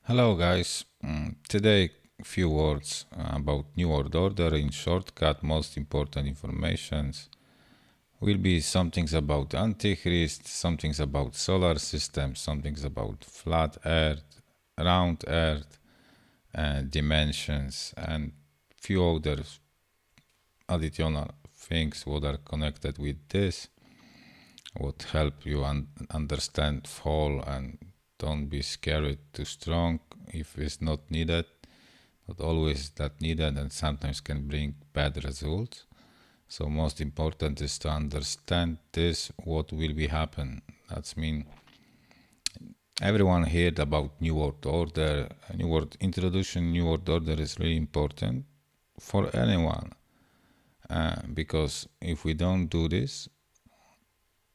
Hello guys, today few words about New World Order in shortcut. Most important informations will be some things about Antichrist, some things about solar system, some things about flat Earth, round Earth, dimensions, and few other additional things what are connected with this, what help you understand fall and don't be scared too strong if it's not needed, not always that needed, and sometimes can bring bad results. So most important is to understand this, what will be happen. That's mean everyone heard about New World Order. New World introduction, New World Order is really important for anyone, because if we don't do this,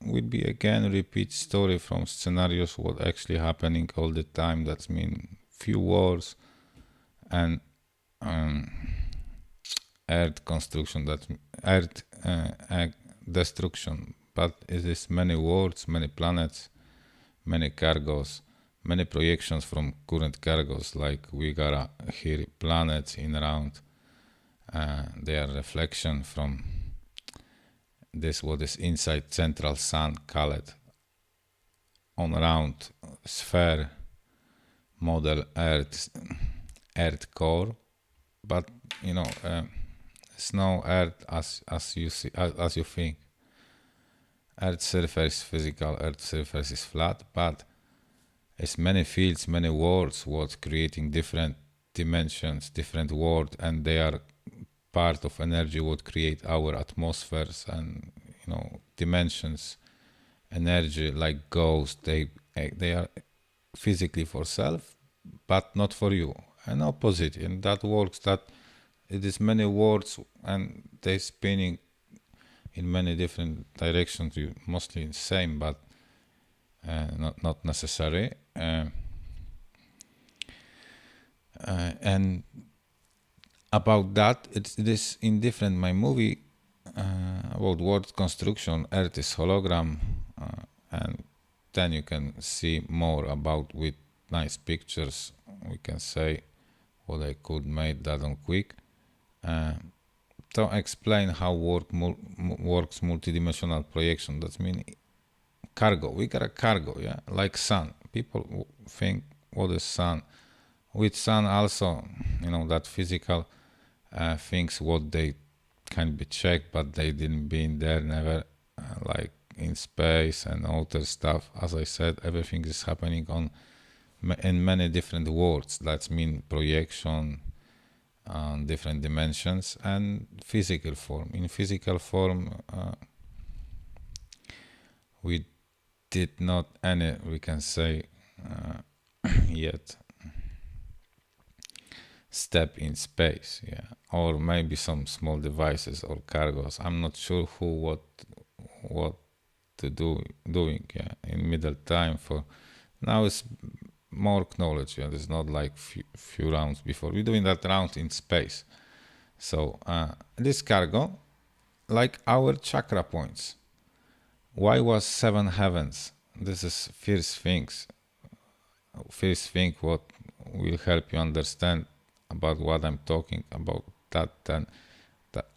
will be again repeat story from scenarios what actually happening all the time. That's mean few wars and um, earth construction, that earth destruction, but it is many worlds, many planets, many cargos, many projections from current cargos, like we got here planets in around, they are reflection from this what is inside central sun called on round sphere model earth core, but you know, it's no earth as you see, as you think. Earth surface physical, earth surface is flat, but it's many fields, many worlds what creating different dimensions, different world, and they are part of energy what create our atmospheres and dimensions, energy like ghosts. They are physically for self, but not for you. And opposite, and that works. That it is many worlds, and they spinning in many different directions. You mostly the same, but not necessary. And about that, it is in different my movie about world construction. Earth is hologram, and then you can see more about with nice pictures. We can say what I could make that on quick. To explain how works multidimensional projection. That's mean cargo. We got a cargo, yeah, like sun. People think what is sun. With sun also, that physical things what they can be checked, but they didn't be in there never, like in space and outer stuff. As I said, everything is happening on in many different worlds. That's mean projection, different dimensions, and physical form. In physical form, we did not any, we can say, yet step in space, yeah, or maybe some small devices or cargos. I'm not sure who what to doing, yeah, in middle time. For now it's more knowledge, yeah. There's not like few rounds before we're doing that round in space. So this cargo, like our chakra points. Why was seven heavens? This is first things. First thing what will help you understand about what I'm talking about. That then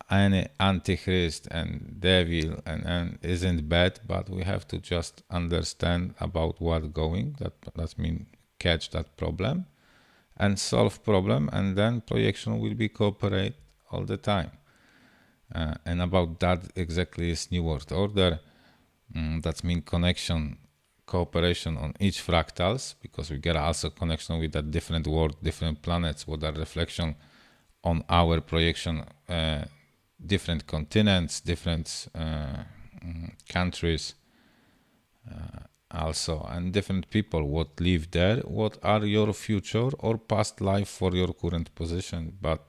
any antichrist and devil and isn't bad, but we have to just understand about what going. That mean catch that problem and solve problem, and then projection will be cooperate all the time. And about that exactly is New World Order. That mean connection, cooperation on each fractals, because we get also connection with that different world, different planets, what are reflection on our projection, different continents, different countries, also, and different people what live there, what are your future or past life for your current position, but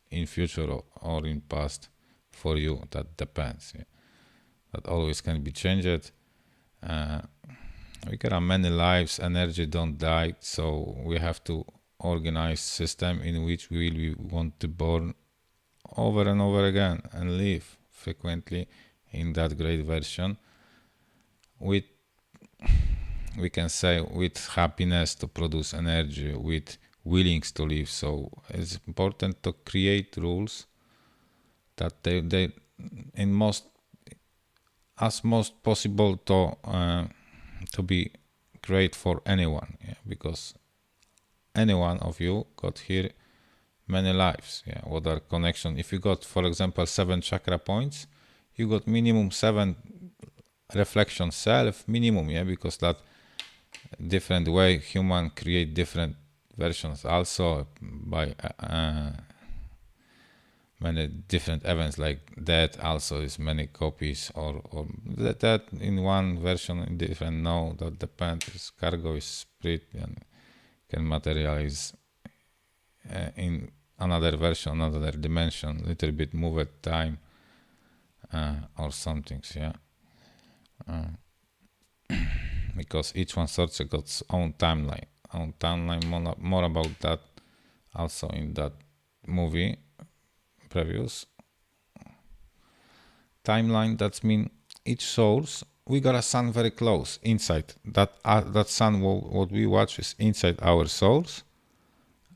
in future or in past for you, that depends, yeah. That always can be changed. We got many lives, energy don't die, so we have to organize system in which we want to born over and over again and live frequently in that great version with we can say with happiness to produce energy, with willings to live. So it's important to create rules that they in most as most possible to be great for anyone, yeah, because any one of you got here many lives, yeah, what are connection. If you got, for example, 7 chakra points, you got minimum 7 reflection self minimum, yeah, because that different way human create different versions also by many different events like that also is many copies or that in one version in different, no, that depends. Cargo is split and can materialize in another version, another dimension, little bit move at time or something, yeah. Because each one sorts got its own timeline. More about that also in that movie previous timeline. That's mean each source we got a sun very close inside that sun. What we watch is inside our souls,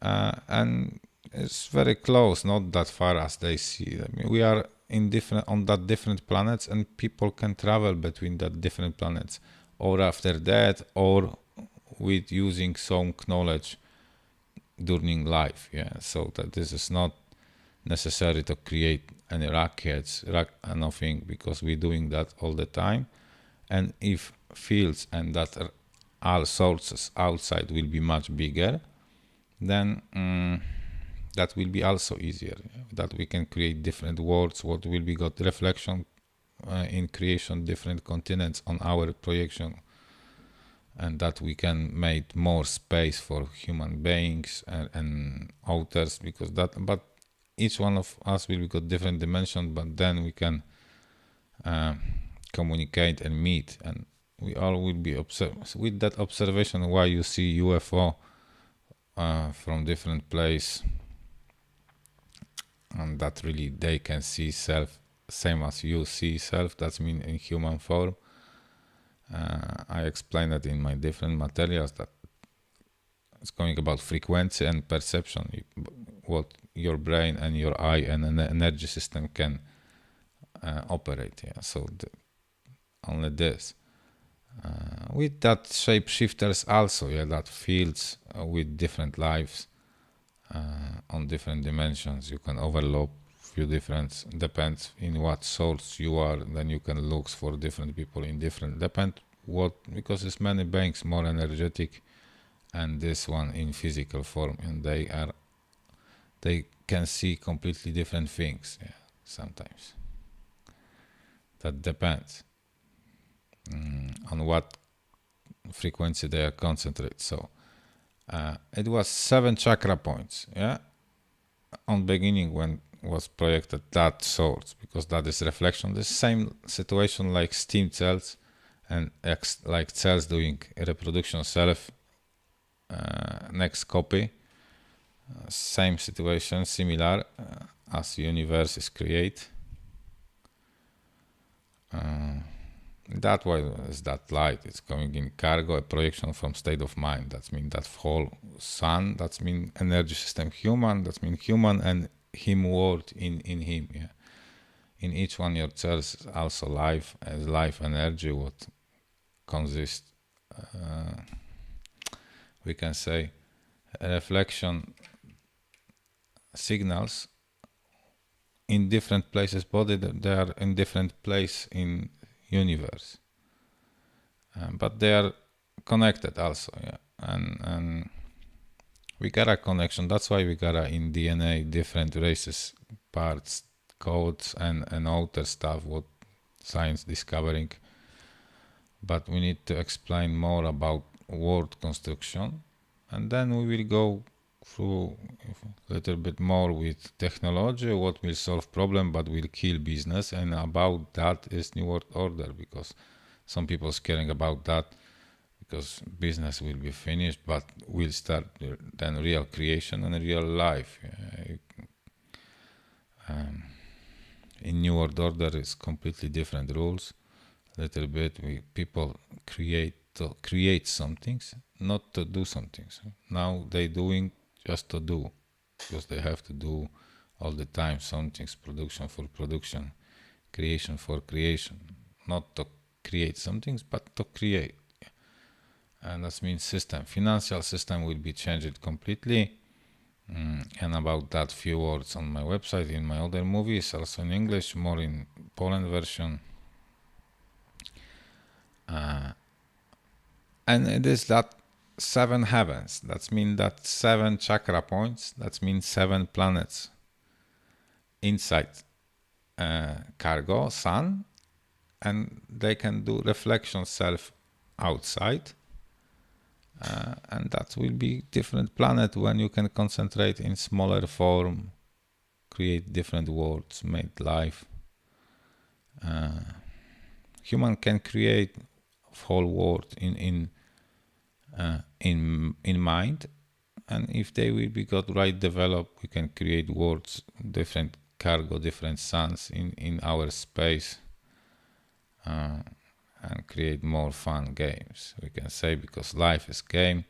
and it's very close, not that far as they see. I mean, we are in different on that different planets, and people can travel between that different planets, or after that, or with using some knowledge during life. Yeah, so that this is not necessary to create any rockets, nothing, because we're doing that all the time. And if fields and that are all sources outside will be much bigger, then that will be also easier. That we can create different worlds. What will be got reflection in creation, different continents on our projection, and that we can make more space for human beings and authors, because that. But each one of us will be got different dimension. But then we can communicate and meet, and we all will be with that observation. Why you see UFO from different place, and that really they can see self same as you see self. That's mean in human form. I explain that in my different materials, that it's going about frequency and perception, what your brain and your eye and an energy system can operate. Yeah, so only this. With that shapeshifters also, yeah, that fields with different lives on different dimensions. You can overlap few different, depends in what source you are, then you can look for different people in different, depend what, because it's many banks more energetic, and this one in physical form, and they can see completely different things. Yeah, sometimes that depends on what frequency they are concentrated. So it was 7 chakra points, yeah, on beginning when was projected that source, because that is reflection. The same situation like stem cells and like cells doing reproduction self, next copy, same situation, similar as universe is create. That way is that light. It's coming in cargo, a projection from state of mind. That means that whole sun. That means energy system human. That means human and him world in him. Yeah. In each one your cells is also life as life energy. What consists, we can say, reflection signals in different places. Body they are in different place in universe, but they are connected also, yeah, and we got a connection. That's why we got in DNA different races, parts, codes, and outer stuff what science discovering. But we need to explain more about word construction, and then we will go through a little bit more with technology, what will solve problem but will kill business, and about that is New World Order, because some people is caring about that, because business will be finished, but will start then real creation and real life. In New World Order is completely different rules. Little bit people create to create some things, not to do some things. Now they doing just to do, because they have to do all the time some things, production for production, creation for creation, not to create some things, but to create. And that means system, financial system will be changed completely. And about that, few words on my website, in my other movies, also in English, more in Poland version. And it is that 7 heavens. That means that 7 chakra points. That means 7 planets inside cargo, sun, and they can do reflection self outside. And that will be different planet when you can concentrate in smaller form, create different worlds, make life. Human can create whole world in mind, and if they will be got right developed, we can create worlds, different cargo, different suns in our space, and create more fun games, we can say, because life is game,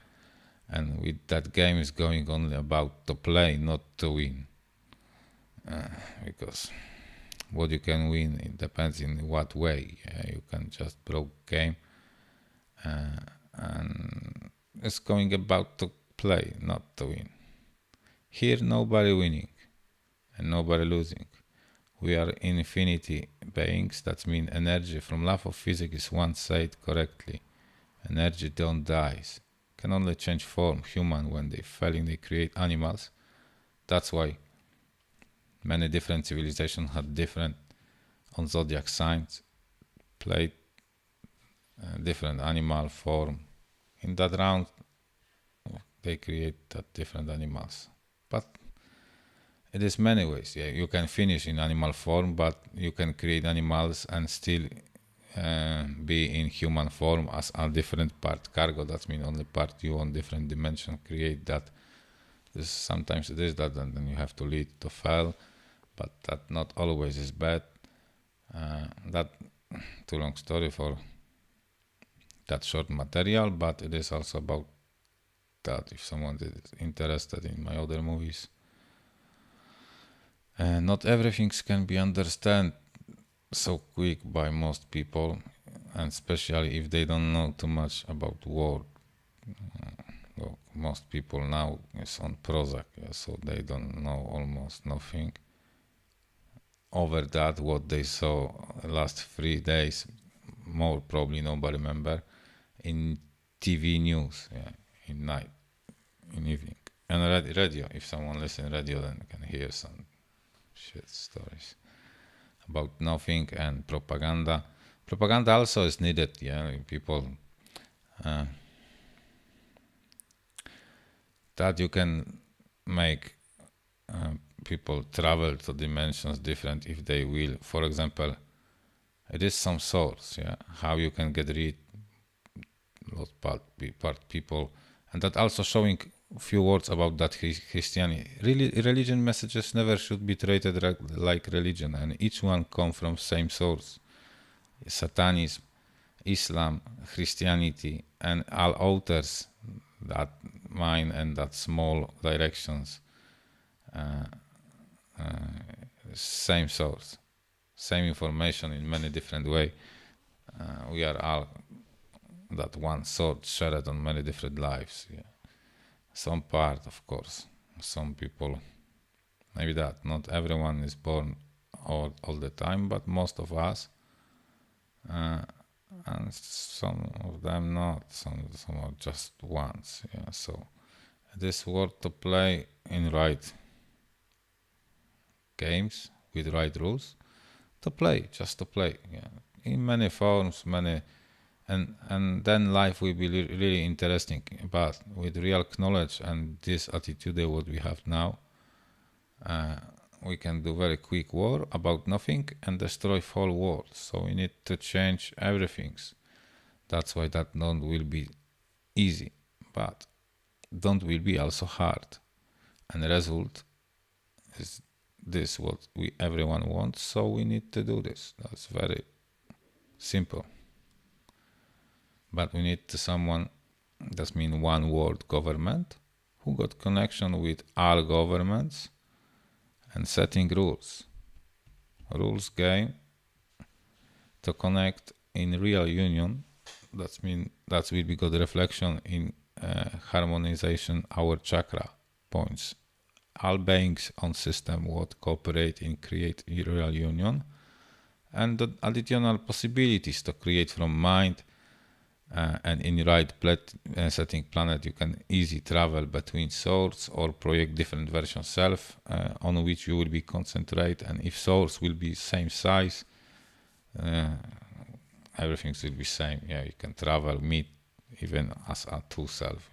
and with that game is going only about to play, not to win, because what you can win, it depends in what way. You can just broke game, and it's going about to play, not to win. Here nobody winning and nobody losing. We are infinity beings. That means energy from law of physics is once said correctly. Energy don't dies. Can only change form. Human, when they failing, they create animals. That's why many different civilizations had different on zodiac signs, played different animal form. In that round, they create that different animals. But it is many ways. Yeah, you can finish in animal form, but you can create animals and still be in human form as a different part. Cargo, that means only part you on different dimension create that. Sometimes it is that, and then you have to lead to fail, but that not always is bad. That too long story for that short material, but it is also about that if someone is interested in my other movies. Not everything can be understood so quick by most people, and especially if they don't know too much about war. Well, most people now is on Prozac, so they don't know almost nothing. Over that, what they saw last 3 days, more probably nobody remember, in TV news, in night, in evening, and radio. If someone listen radio, then can hear some shit stories about nothing, and propaganda. Propaganda also is needed. People that you can make people travel to dimensions different if they will. For example, it is some source, how you can get rid lost part people, and that also showing few words about that Christianity. Really, religion messages never should be treated like religion, and each one come from same source. Satanism, Islam, Christianity, and all authors that mine and that small directions, same source, same information in many different way. We are all that one sword shared on many different lives. Some part, of course, some people, maybe that not everyone is born all the time, but most of us, and some of them not, some are just once. So it is worth to play in right games with right rules, to play, just to play, in many forms, many. And then life will be really interesting. But with real knowledge and this attitude what we have now, we can do very quick war about nothing and destroy whole world. So we need to change everything. That's why that don't will be easy, but don't will be also hard. And the result is this what we everyone wants. So we need to do this. That's very simple. but we need someone, that means one world government, who got connection with all governments and setting rules game to connect in real union. That means that will be good reflection in harmonization our chakra points. All beings on system would cooperate in create real union, and the additional possibilities to create from mind, and in right setting planet you can easy travel between souls or project different version self on which you will be concentrate, and if souls will be same size, everything will be same. Yeah, you can travel, meet even as a two self.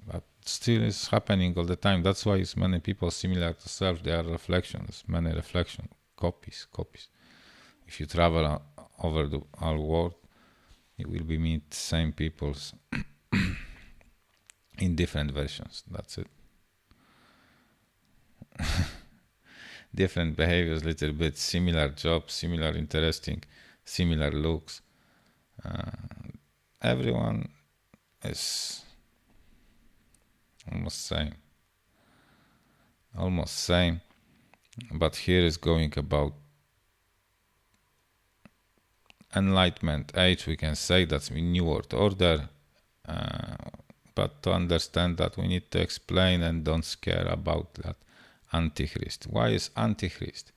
But still is happening all the time. That's why it's many people similar to self. They are reflections, many reflection copies. If you travel over the whole world, you will be meet same peoples in different versions. That's it. Different behaviors, little bit similar jobs, similar interesting, similar looks. Everyone is almost same. But here is going about enlightenment age. We can say that's a new world order. But to understand that, we need to explain and don't scare about that Antichrist. Why is Antichrist?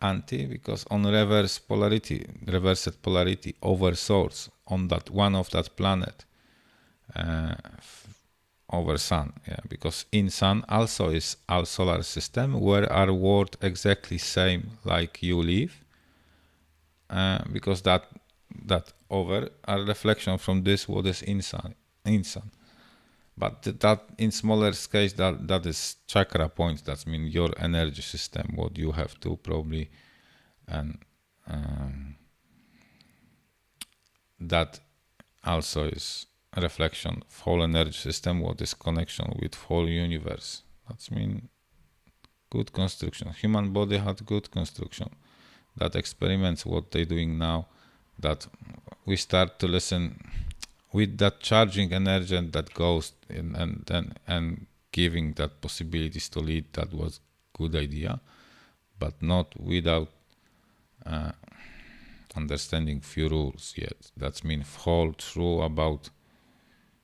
Anti, because on reversed polarity over source on that one of that planet, over sun. Yeah, because in sun also is our solar system where our world exactly same like you live, because that over a reflection from this what is in sun. But that in smaller scale, that is chakra points. That means your energy system, what you have to probably, and that also is a reflection of whole energy system, what is connection with whole universe. That means good construction. Human body had good construction. That experiments what they doing now, that we start to listen with that charging energy that goes in, and giving that possibilities to lead. That was good idea, but not without understanding few rules yet. That means whole true about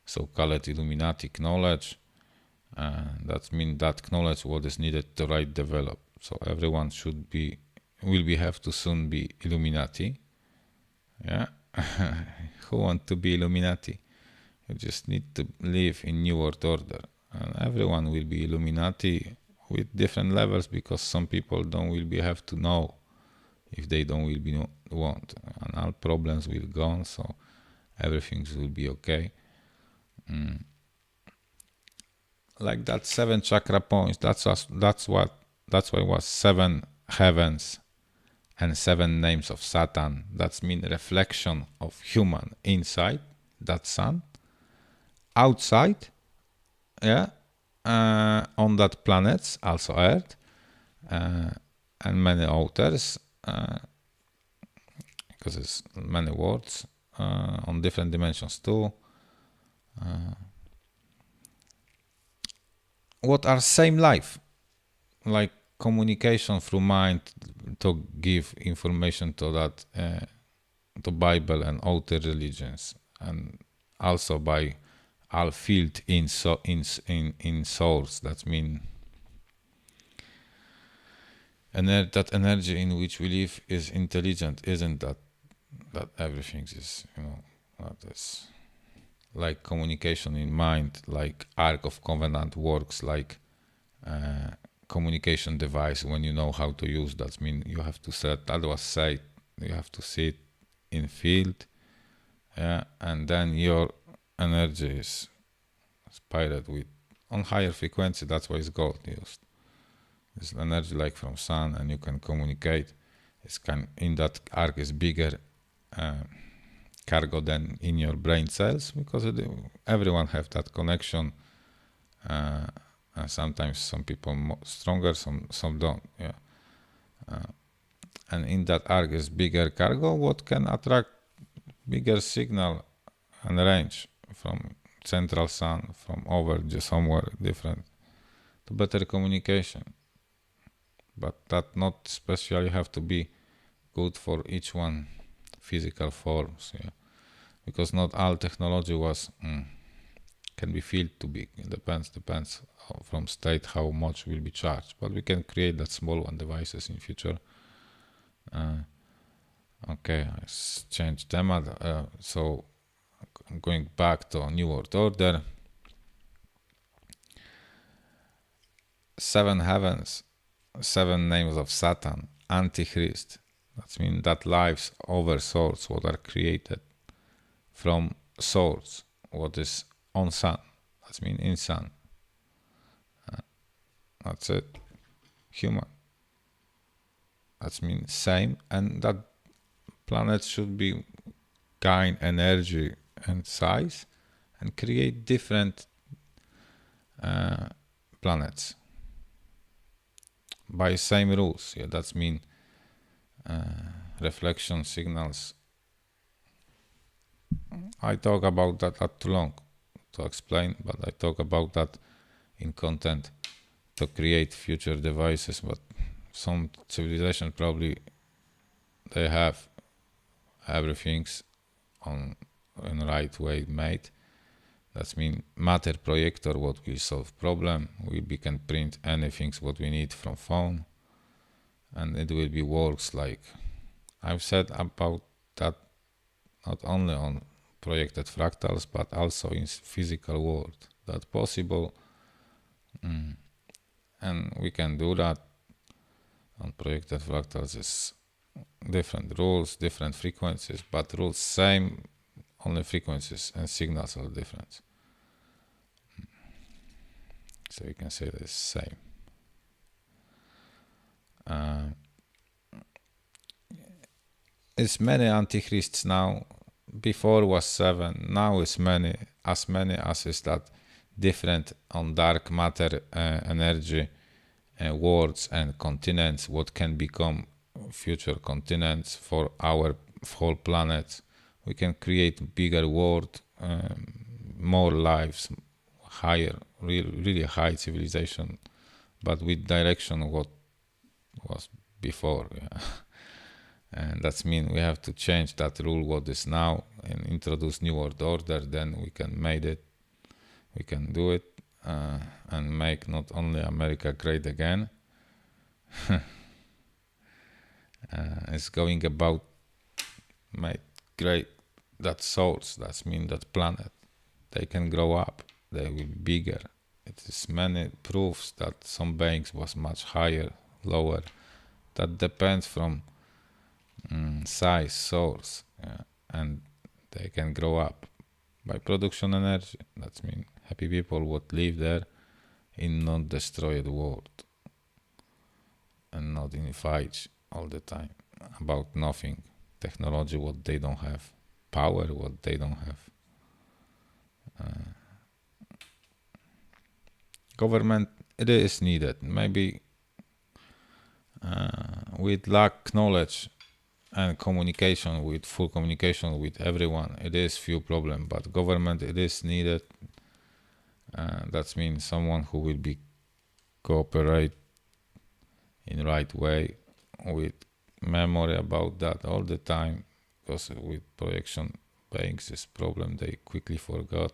so-called Illuminati knowledge. That means that knowledge what is needed to right develop. So everyone will have to soon be Illuminati. Yeah. Who want to be Illuminati? You just need to live in New World Order, and everyone will be Illuminati with different levels, because some people have to know if they don't will be want, and all problems will gone, so everything will be okay. Like that 7 chakra points. That's why it was 7 heavens and 7 names of Satan. That's mean reflection of human inside that sun, outside, yeah, on that planets, also Earth, and many others, because it's many worlds on different dimensions too. What are same life, like communication through mind to give information to that to Bible and other religions, and also by all field in souls. That mean that energy in which we live is intelligent, isn't that everything is, that is like communication in mind, like Ark of Covenant works like communication device when you know how to use. That mean you have to set, that was said, you have to sit in field, yeah, and then your energy is inspired with on higher frequency. That's why it's gold used. It's energy like from sun, and you can communicate. In that arc is bigger cargo than in your brain cells, because everyone have that connection, and sometimes some people stronger, some don't. Yeah, and in that arc is bigger cargo, what can attract bigger signal and range from central sun, from over just somewhere different, to better communication. But that not especially have to be good for each one physical forms, yeah. Because not all technology was can be felt to be. It depends from state how much will be charged. But we can create that small one devices in future. Okay, I changed them. So I'm going back to New World Order. 7 heavens, 7 names of Satan, Antichrist. That means that lives over souls, what are created from source, what is on sun. That means in sun. That's it. Human. That means same, and that planet should be gain energy and size and create different planets by same rules. Yeah, that's mean reflection signals. I talk about that too long to explain, but I talk about that in content to create future devices. But some civilization probably they have everything's on in right way made. That means matter projector what will solve problem. We can print anything what we need from phone, and it will be works like I've said about that not only on projected fractals but also in physical world that possible, and we can do that on projected fractals. Is different rules, different frequencies, but rules same, only frequencies and signals are different. So you can say the same. It's many antichrists now. Before was 7, now it's many as is that different on dark matter energy worlds and continents. What can become future continents for our whole planet? We can create bigger world, more lives, higher, really high civilization, but with direction what was before. Yeah. And that's mean we have to change that rule what is now and introduce new world order. Then we can make it, we can do it, and make not only America great again. It's going about make great that souls. That mean that planet they can grow up, they will be bigger. It is many proofs that some beings was much higher, lower. That depends from size, source, and they can grow up by production energy. That means happy people would live there in not destroyed world and not in fights all the time about nothing. Technology what they don't have, power what they don't have. Government it is needed. Maybe with lack knowledge and communication, with full communication with everyone, it is few problem. But government it is needed. That means someone who will be cooperate in right way with memory about that all the time. Because with projection beings this problem they quickly forgot,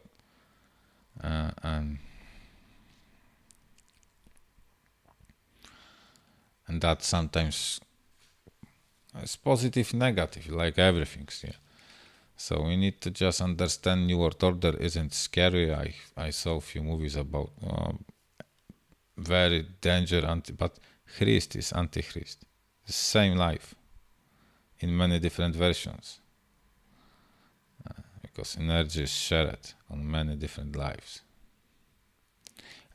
and that sometimes is positive, negative, like everything. Yeah. So we need to just understand New World Order isn't scary. I saw a few movies about very danger but Christ is Antichrist. The same life in many different versions. Because energy is shared on many different lives.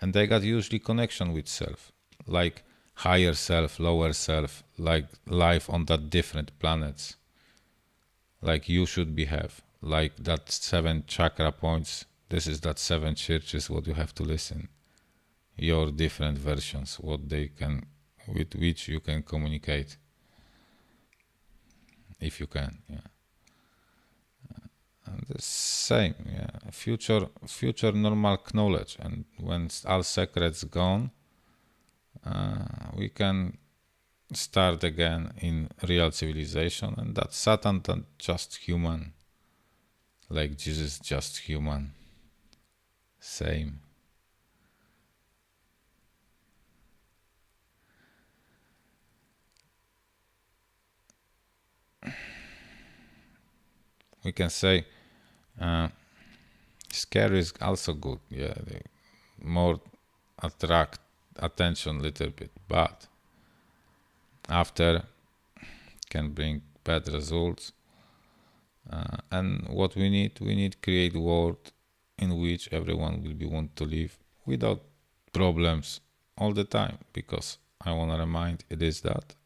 And they got usually connection with self, like higher self, lower self, like life on that different planets. Like you should behave, like that 7 chakra points. This is that 7 churches what you have to listen. Your different versions, what they can, with which you can communicate. If you can, yeah. The same, yeah. Future normal knowledge, and when all secrets gone, we can start again in real civilization, and that Satan not just human, like Jesus just human. Same. We can say scare is also good, yeah. They more attract attention a little bit, but after can bring bad results. And what we need create world in which everyone will be want to live without problems all the time, because I want to remind it is that,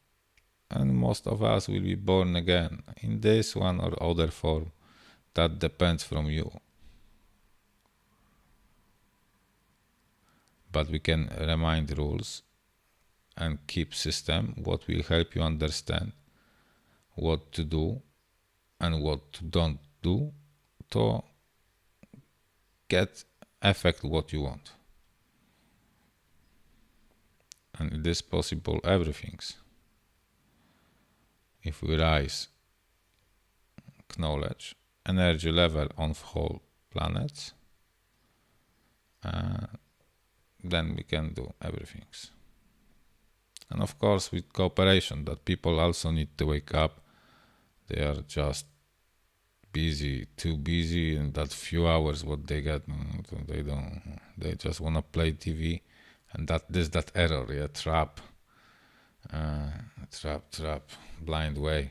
and most of us will be born again in this one or other form. That depends from you, but we can remind rules and keep system what will help you understand what to do and what to don't do to get effect what you want. And it is possible everything's if we raise knowledge energy level on whole planets, then we can do everything's. And of course with cooperation, that people also need to wake up. They are just busy, too busy, and that few hours what they get, they don't, they just want to play TV, and that error, yeah, trap, blind way.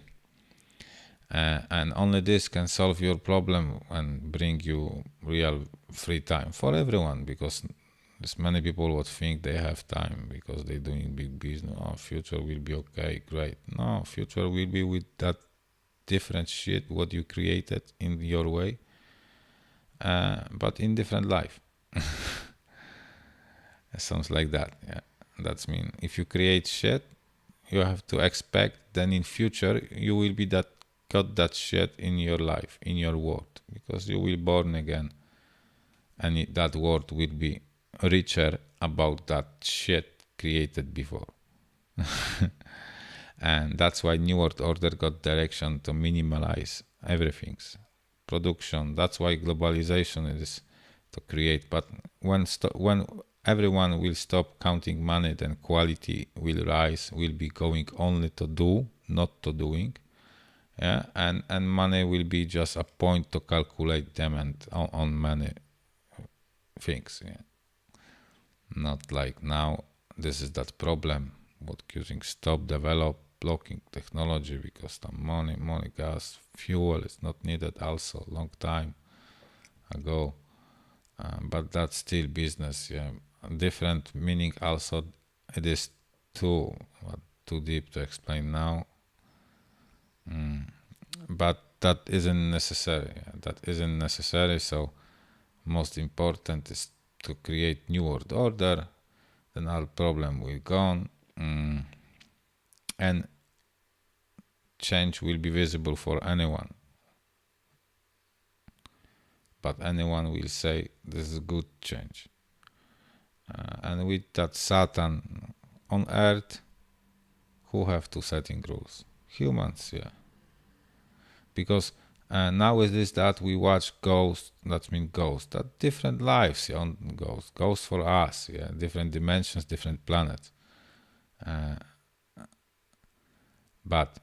And only this can solve your problem and bring you real free time for everyone, because there's many people would think they have time because they're doing big business. Oh, future will be okay, great. No, future will be with that different shit what you created in your way, but in different life. It sounds like that, yeah. That's mean if you create shit, you have to expect then in future you will be that got that shit in your life, in your world, because you will born again, and that world will be richer about that shit created before. And that's why New World Order got direction to minimalize everything's production. That's why globalization is to create. But when everyone will stop counting money, then quality will rise. Will be going only to do, not to doing. Yeah, and money will be just a point to calculate them and on many things. Yeah. Not like now. This is that problem. What using stop develop blocking technology because the money, gas, fuel is not needed. Also, long time ago, but that's still business. Yeah, different meaning. Also, it is too deep to explain now. But that isn't necessary. Yeah, that isn't necessary. So, most important is to create new world order. Then our problem will gone, and change will be visible for anyone. But anyone will say this is good change. And with that Satan on earth, who have to setting rules? Humans, yeah. Because now is this that we watch ghosts, that means ghosts, that different lives, yeah, on ghosts for us, yeah, different dimensions, different planets. But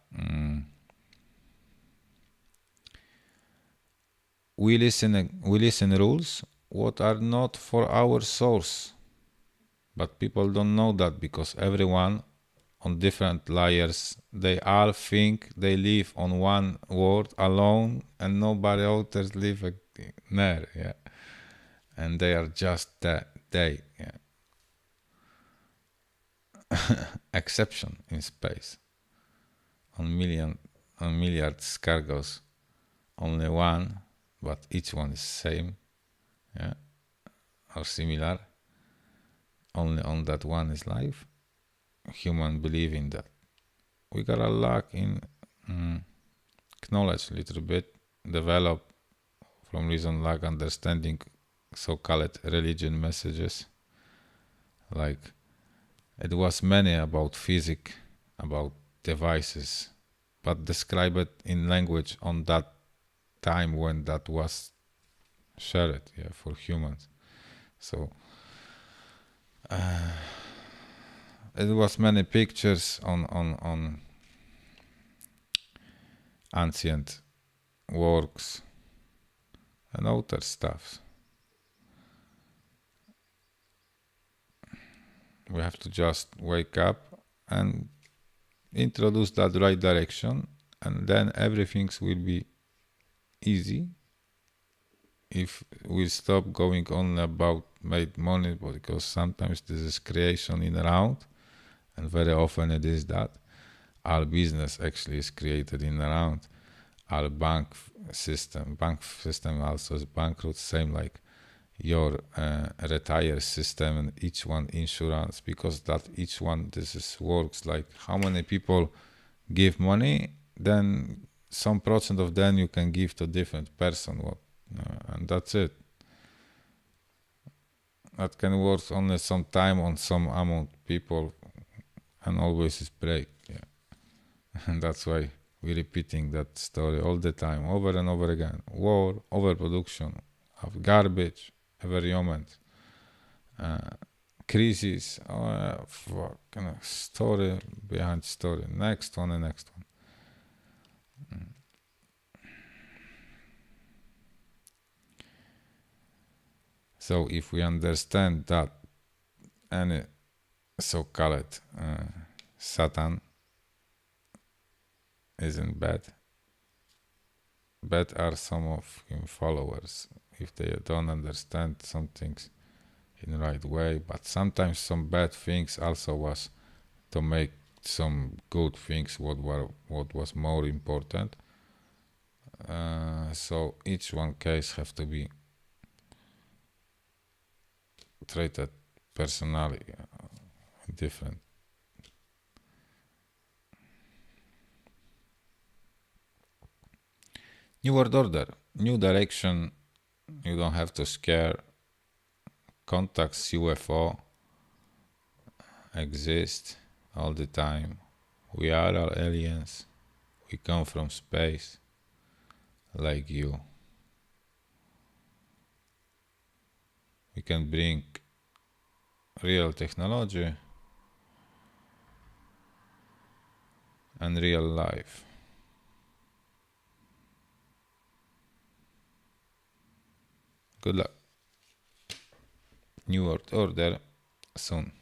we listen rules what are not for our source, but people don't know that because everyone on different layers, they all think they live on one world alone and nobody else live there, yeah, and they are just they, yeah. Exception in space on milliards cargos, only one, but each one is same, yeah, or similar. Only on that one is life. Human believe in that. We got a lack in knowledge a little bit, develop from reason lack understanding so-called religion messages. Like it was many about physics, about devices, but describe it in language on that time when that was shared, yeah, for humans. So it was many pictures on ancient works and other stuff. We have to just wake up and introduce that right direction, and then everything will be easy if we stop going only about made money, because sometimes this is creation in around, and very often it is that our business actually is created in around. Our bank system also is bankrupt, same like your retire system, and each one insurance, because that each one this is works like how many people give money, then some percent of them you can give to different person, what and that's it. That can work only some time on some amount people, and always is break, yeah. And that's why we're repeating that story all the time, over and over again. War, overproduction of garbage every moment, crisis, fucking story behind story, next one and next one. So if we understand that any so-called Satan isn't bad, bad are some of him followers if they don't understand some things in the right way. But sometimes some bad things also was to make some good things what was more important. So each one case have to be treated personally, different. New world order, new direction. You don't have to scare. Contacts UFO exist all the time. We are all aliens. We come from space, like you. We can bring real technology and real life. Good luck. New world order soon.